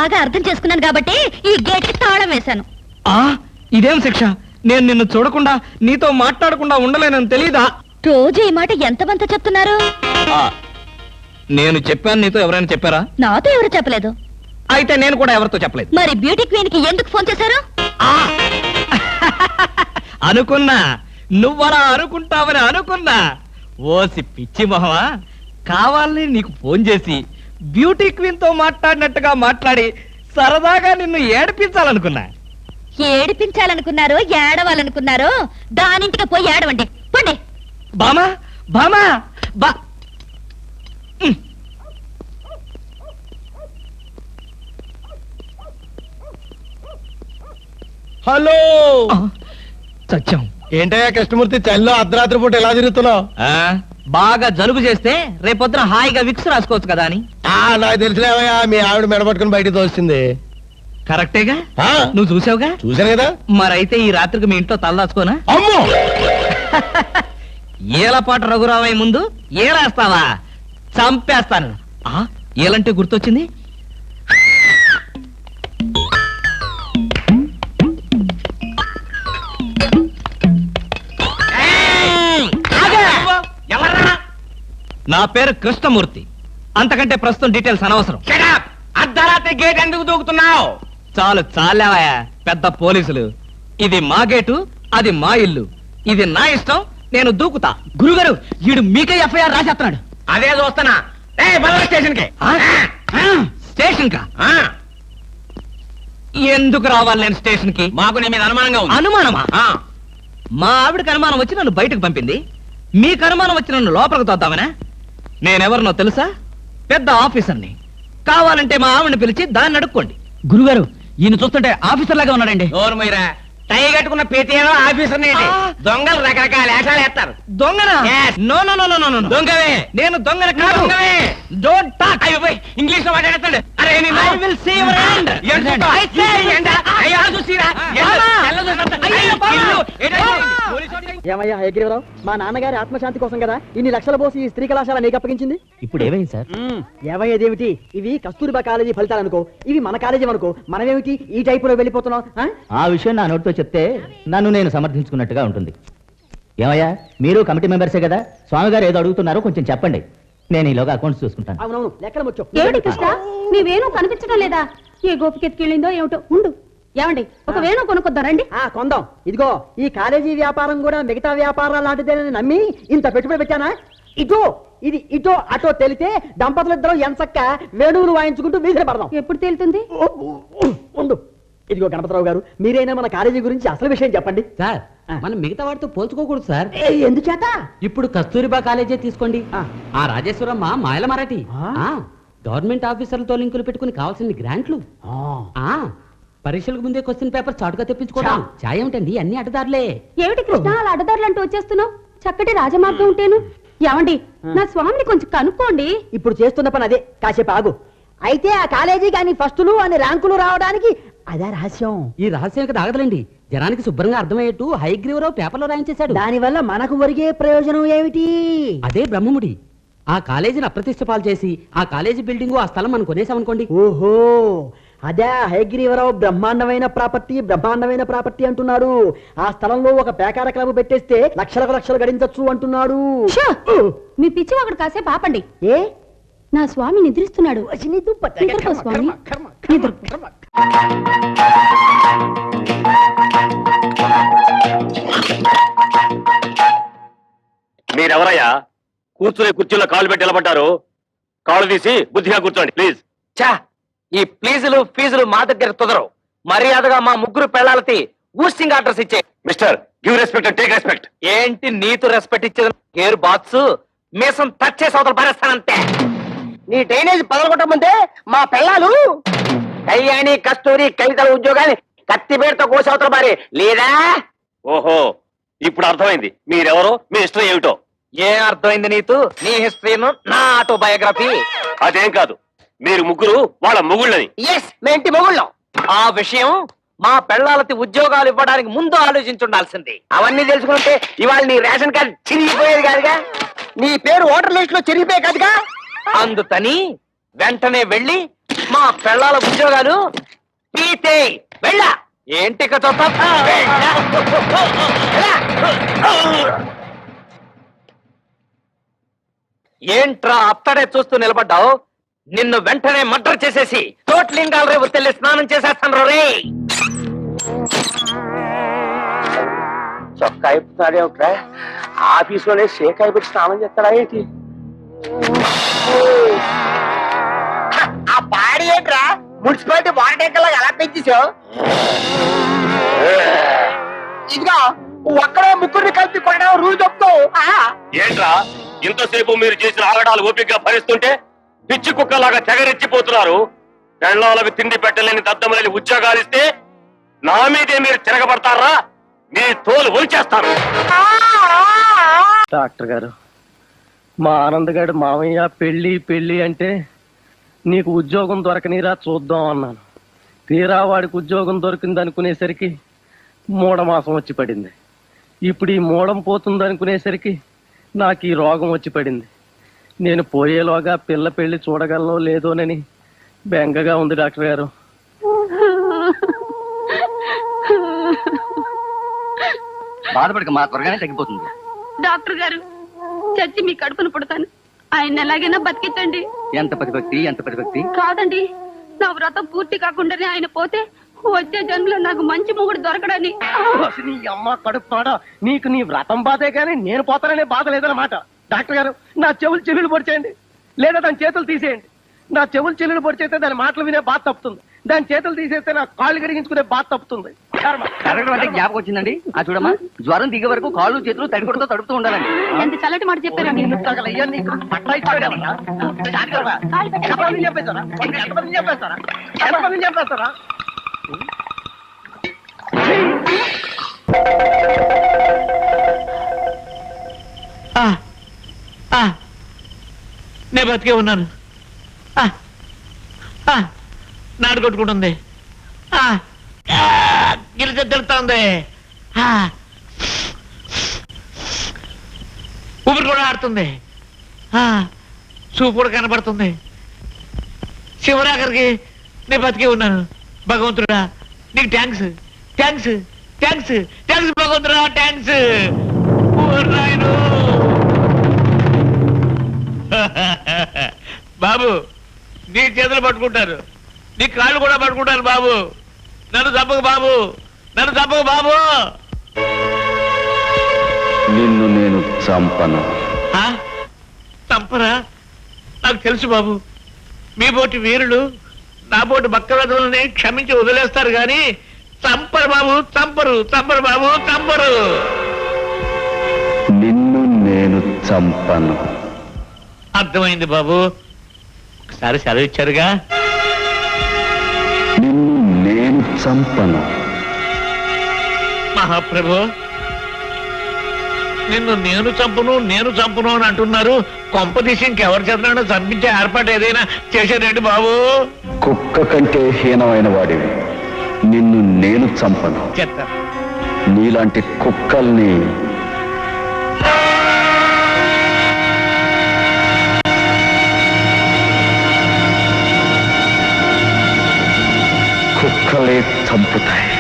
బాగా అర్థం చేసుకున్నాను కాబట్టి ఈ గేట్ కి తాళం వేశాను. ఇదేం శిక్ష? నేను నిన్ను చూడకుండా నీతో మాట్లాడకుండా ఉండలేనని తెలీదా? రోజు ఈ మాట ఎంతమంత చెప్తున్నారు? నేను చెప్పాను, నీతో ఎవరైనా చెప్పారా? నాతో ఎవరు చెప్పలేదు. అయితే నేను కూడా ఎవరితో చెప్పలేదు. మరి బ్యూటీ క్వీన్ కి ఎందుకు ఫోన్ చేశారు? అనుకున్నా నువ్వలా అనుకుంటావని అనుకున్నా. ఓసి పిచ్చి మొహమా, కావాలని నీకు ఫోన్ చేసి బ్యూటీ క్వీన్ తో మాట్లాడినట్టుగా మాట్లాడి సరదాగా నిన్ను ఏడిపించాలనుకున్నా. ఏడిపించాలనుకున్నారో ఏడవాలనుకున్నారో దానింటికి పోయి ఏడవండి. పండి. బామా బామా బా హలో, సత్యం. ఏంటయ్యా కృష్ణమూర్తి, చల్లో అర్ధరాత్రి పూట ఎలా తిరుగుతున్నావు? బాగా జలుబు చేస్తే రేపొద్దున హాయిగా విక్స్ రాసుకోవచ్చు కదా అని. నాకు తెలిసినవయ్యా, మీ ఆవిడ మెడపట్టుకుని బయటికి తోస్తుంది. కరెక్టేగా, ఆ, నువ్వు చూసావుగా. చూశాను కదా. మరైతే ఈ రాత్రికి మీ ఇంట్లో తలదాచుకోనా? అమ్మో, ఏలపాట రఘురావయ్య ముందు ఏలేస్తావా? చంపేస్తాను. ఏలంటే గుర్తొచ్చింది. నా పేరు కృష్ణమూర్తి. అంతకంటే ప్రస్తుతం డీటెయిల్స్ అనవసరం. అర్ధరాత్రి గేట్ ఎందుకు దూకుతున్నావు? చాలు చాలావయ్యా, పెద్ద పోలీసులు. ఇది మా గేటు, అది మా ఇల్లు. ఇది నా ఇష్టం, నేను దూకుతా. గురుగారు, వీడు మీకే ఎఫ్ఐఆర్ రాసేస్తున్నాడు. అదే చూస్తున్నా. స్టేషన్ కి. స్టేషన్ కా? ఎందుకు రావాలి నేను స్టేషన్ కి? మాకు నీ మీద అనుమానంగా ఉంది. అనుమానమా? మా ఆవిడకి అనుమానం వచ్చి నన్ను బయటకు పంపింది. మీకు అనుమానం వచ్చి నన్ను లోపలికి తోద్దామనా? నేనెవరినో తెలుసా? పెద్ద ఆఫీసర్ని. కావాలంటే మా ఆవిడని పిలిచి దాన్ని అడుక్కోండి. గురుగారు, ఈయన చూస్తుంటే ఆఫీసర్ లాగా ఉన్నాడండి. నోరు మీరా, టై కట్టుకున్న ప్రతిలో ఆఫీసర్ దొంగలు రకరకాల వేషాలు వేస్తారు. దొంగనా? Yes. No no no no no. దొంగవే. నేను దొంగన కాదు. Don't talk. ఇంగ్లీష్ లో మాట్లాడతాడు. అరే I will see your hand. I say ఏమయ్యా హయగ్రీవరావు, మా నాన్నగారి ఆత్మశాంతి కోసం కదా ఇన్ని లక్షల పోసి ఈ స్త్రీ కళాశాల నీకు అప్పగించింది. ఇప్పుడు ఏమైంది సార్? ఏమయ్యేదేమిటి? ఇవి కస్తూరిబా కాలేజీ ఫలితాలు అనుకో, ఇవి మన కాలేజీ అనుకో. మనమేమిటి ఈ టైపులో వెళ్ళిపోతున్నాం? ఆ విషయం నా నోటితో చెప్తే నన్ను నేను సమర్థించుకున్నట్టుగా ఉంటుంది. ఏమయ్యా, మీరు కమిటీ మెంబర్సే కదా, స్వామి గారు ఏదో అడుగుతున్నారో కొంచెం చెప్పండి. నేను ఈలోగా అకౌంట్స్ చూసుకుంటాను. అవునవును, లెక్కలు వచ్చావు. ఏమిటి కృష్ణ, నీ వేణు కనిపించడం లేదా? ఏ గోపికెత్తికెళ్ళిందో ఏమిటో. ఉండు, ఏమండి, ఒక వేణు కొనుక్కొద్దారండి. కొందాం. ఇదిగో, ఈ కాలేజీ వ్యాపారం కూడా మిగతా వ్యాపారాలు లాంటిదేనని నమ్మి ఇంత పెట్టుబడి పెట్టానా? ఇటో ఇది ఇటో అటో తెలితే దంపతులిద్దరం ఎంచక్క వేణువులు వాయించుకుంటూ వీధిని పడదాం. ఎప్పుడు తేలుతుంది? ఉండు. ఇదిగో గణపతిరావు గారు, మీరైనా మన కాలేజీ గురించి అసలు విషయం చెప్పండి. సార్, మనం మిగతా వాటితో పోల్చుకోకూడదు సార్. ఎందుచేత? ఇప్పుడు కస్తూరిబా కాలేజే తీసుకోండి. ఆ రాజేశ్వరమ్మ మాయల మరాఠీ గవర్నమెంట్ ఆఫీసర్లతో లింకులు పెట్టుకుని కావాల్సిన గ్రాంట్లు. పరీక్షలకు ముందే క్వశ్చన్ పేపర్ చాటుగా తెప్పించుకోవడం. ఛాయ్ ఏమిటండి, అన్ని అడ్డదారులే. ఏమిటి కృష్ణ, అలా అడ్డదారులు అంటూ వచ్చేస్తున్నావు? చక్కటి రాజమార్గం ఉంటేను. ఏమండి, నా స్వామిని కొంచెం కనుక్కోండి. ఇప్పుడు చేస్తున్న పని అదే. కాసేపు ఆగు. అయితే ఆ కాలేజీ కానీ ఫస్టులు అని ర్యాంకులు రావడానికి అదే రహస్యం. ఈ రహస్యం ఇక్కడ ఆగదులేండి. జనానికి శుభ్రంగా అర్థమయ్యేట్టు హయగ్రీవరావు పేపర్లో రాయించేశాడు. దానివల్ల మనకు ఒరిగే ప్రయోజనం ఏమిటి? అదే బ్రహ్మముడి. ఆ కాలేజీని అప్రతిష్ట పాలు చేసి ఆ కాలేజీ బిల్డింగ్, ఆ స్థలం మనం కొనేసామనుకోండి. ఓహో, అదే హయగ్రీవరావు బ్రహ్మాండమైన ప్రాపర్టీ అంటున్నాడు. ఆ స్థలంలో ఒక పేకార క్లబ్ పెట్టేస్తే లక్షలు గడించొచ్చు అంటున్నాడు. మీ పిచ్చి ఒకటి కాసేపు ఆపండి. ఏ? నా స్వామి నిద్రిస్తున్నాడు. నిద్రపో స్వామి, నిద్రపో. మీరెవరయ్యా? కూర్చునే కుర్చీలో కాళ్ళు పెట్టి నిలబడ్డారు. కాళ్ళు తీసి బుద్ధిగా కూర్చోండి ప్లీజ్. చా, ఈ ప్లీజులు ఫీజులు మా దగ్గర కుదరవు. మర్యాదగా మా ముగ్గురు పెళ్ళాలకి ఊస్టింగ్ ఆర్డర్స్ ఇచ్చే. Mister, give respect and take respect. ఏంటి నీతో రెస్పెక్ట్ ఇచ్చేది? గేర్ బాక్స్ మీసం టచ్ చేసి అవతల పారేస్తానంతే. నీ డ్రైనేజ్ పగలగొట్టమంటే మా పెళ్ళాలు కళ్యాణి, కస్తూరి, కవితల ఉద్యోగాన్ని కత్తిపేటతో కోసి అవతల పారే లేదా? ఓహో, ఇప్పుడు అర్థమైంది మీరెవరో, మీ ఇష్టం ఏమిటో. ఏం అర్థమైంది నీకు? నీ హిస్టరీను, నా ఆటోబయోగ్రఫీ. అదేం కాదు, మీరు ముగ్గురు వాళ్ళ మొగుళ్ళని. ఎస్, మేంటి మొగుళ్ళం. ఆ విషయం మా పెళ్ళాలకి ఉద్యోగాలు ఇవ్వడానికి ముందు ఆలోచించుండాల్సింది. అవన్నీ తెలుసుకుంటే ఇవాళ నీ రేషన్ కార్డు చిరిగిపోయేది కాదుగా, నీ పేరు ఓటర్ లిస్ట్ లో చిరిగిపోయే కాదుగా. అందుకని వెంటనే వెళ్ళి మా పెళ్ళాల ఉద్యోగాలు పీతే వెళ్ళా ఏంటి ఇక చూస్తావ్? వెళ్ళా. ఏంట్రా అత్తడే చూస్తూ నిలబడ్డావు? నిన్ను వెంటనే మర్డర్ చేసేసి తోట్లింగాల రేపు తెల్లి స్నానం చేసేస్తాను రే. చొక్కా అయిపోతాడేమిట్రా? ఆఫీసులోనే షేక్ అయిపోయి స్నానం చేస్తాడా ఏంటి? ఆ బాడీ ఏంట్రా మున్సిపాలిటీ వారటేకల్లా ఎలా పెంచేసావు? ఇదిగో ఒక్కడే ముగ్గురిని కలిపి కొట్టడం రూల్ చెప్తావు. ఏంట్రా ఇంతసేపు మీరు చేసిన ఆగడాలు ఓపికగా భరిస్తుంటే పిచ్చి కుక్కలాగా తెగరెచ్చిపోతున్నారు. పెళ్ళాలకు తిండి పెట్టలేని దద్దమలని ఉద్యోగాలు ఇస్తే నా మీదే మీరు తిరగబడతారా? మీ తోలు ఒలిచేస్తాను. డాక్టర్ గారు, మా ఆనంద్ గారు మామయ్య పెళ్లి పెళ్లి అంటే నీకు ఉద్యోగం దొరకనిరా చూద్దాం అన్నాను. తీరా వాడికి ఉద్యోగం దొరికింది అనుకునేసరికి మూఢమాసం వచ్చి పడింది. ఇప్పుడు ఈ మూఢం పోతుంది అనుకునేసరికి నాకు ఈ రోగం వచ్చి పడింది. నేను పోయేలోగా పిల్ల పెళ్లి చూడగలనో లేదోనని బెంగగా ఉంది డాక్టర్ గారు. బాధపడక మా త్వరగానే తగ్గిపోతుంది. డాక్టర్ గారు చచ్చి మీ కడుపును పుడతాను, ఆయన ఎలాగైనా బతికించండి. ఎంత ప్రతిభక్తి, ఎంత ప్రతిభక్తి. కాదండి, నా వ్రతం పూర్తి కాకుండానే ఆయన పోతే వచ్చే జన్మలో నాకు మంచి మొగుడు దొరకడని. నీ అమ్మ కడుపుతాడ, నీకు నీ వ్రతం బాధే కానీ నేను పోతాననే బాధ లేదన్నమాట. డాక్టర్ గారు, నా చెవులు చెల్లులు పొడిచేయండి, లేదా దాని చేతులు తీసేయండి. నా చెవులు చెల్లులు పొడిచేస్తే దాని మాటలు వినే బాధ తప్పుతుంది, దాని చేతులు తీసేస్తే నా కాళ్ళు కడిగించుకునే బాధ తప్పుతుంది. కరగడం అంటే జ్ఞాపకం వచ్చిందండి. ఆ చూడమ్మా, జ్వరం దిగే వరకు కాళ్ళు చేతులు తడికొడుతూ తడుపుతూ ఉండాలండి. ఎంత చల్లటి మాట చెప్పారండి. చెప్పేస్తారా? ఎంతమంది చెప్పేస్తారా? నేను బతికే ఉన్నాను. నాడు కొట్టుకుంటుంది, గిరిజ తెలుస్తా ఉంది, ఊపిరి కూడా ఆడుతుంది, చూపు కూడా కనబడుతుంది. శివరాకరికి నేను బతికే ఉన్నాను. భగవంతుడా నీకు థ్యాంక్స్, థ్యాంక్స్, థ్యాంక్స్, థ్యాంక్స్ భగవంతుడా, థ్యాంక్స్. బాబు నీ చేతులు పట్టుకుంటారు, నీ కాళ్ళు కూడా పట్టుకుంటారు బాబు. నన్ను చంపకు బాబు, నన్ను చంపకు బాబు. నిన్ను నేను చంపను. చంపరా? నాకు తెలుసు బాబు, మీ బోటి వీరులు నా బోటి భక్తవ్రతులని క్షమించి వదిలేస్తారు గాని చంపరు బాబు, చంపరు, చంపరు బాబు, చంపరు. నిన్ను నేను చంపను. అర్థమైంది బాబు, ఒకసారి సెలవు ఇచ్చారుగా. నిన్ను నేను చంపను. మహాప్రభు, నిన్ను నేను చంపును, నేను చంపును అని అంటున్నారు. కొంపదీసి ఇంకెవరి చేతనైనా చంపించే ఏర్పాటు ఏదైనా చేశారండి బాబు? కుక్క కంటే హీనమైన వాడివి. నిన్ను నేను చంపను. చెప్తా. నీలాంటి కుక్కల్ని కుక్కలే చంపుతాయి.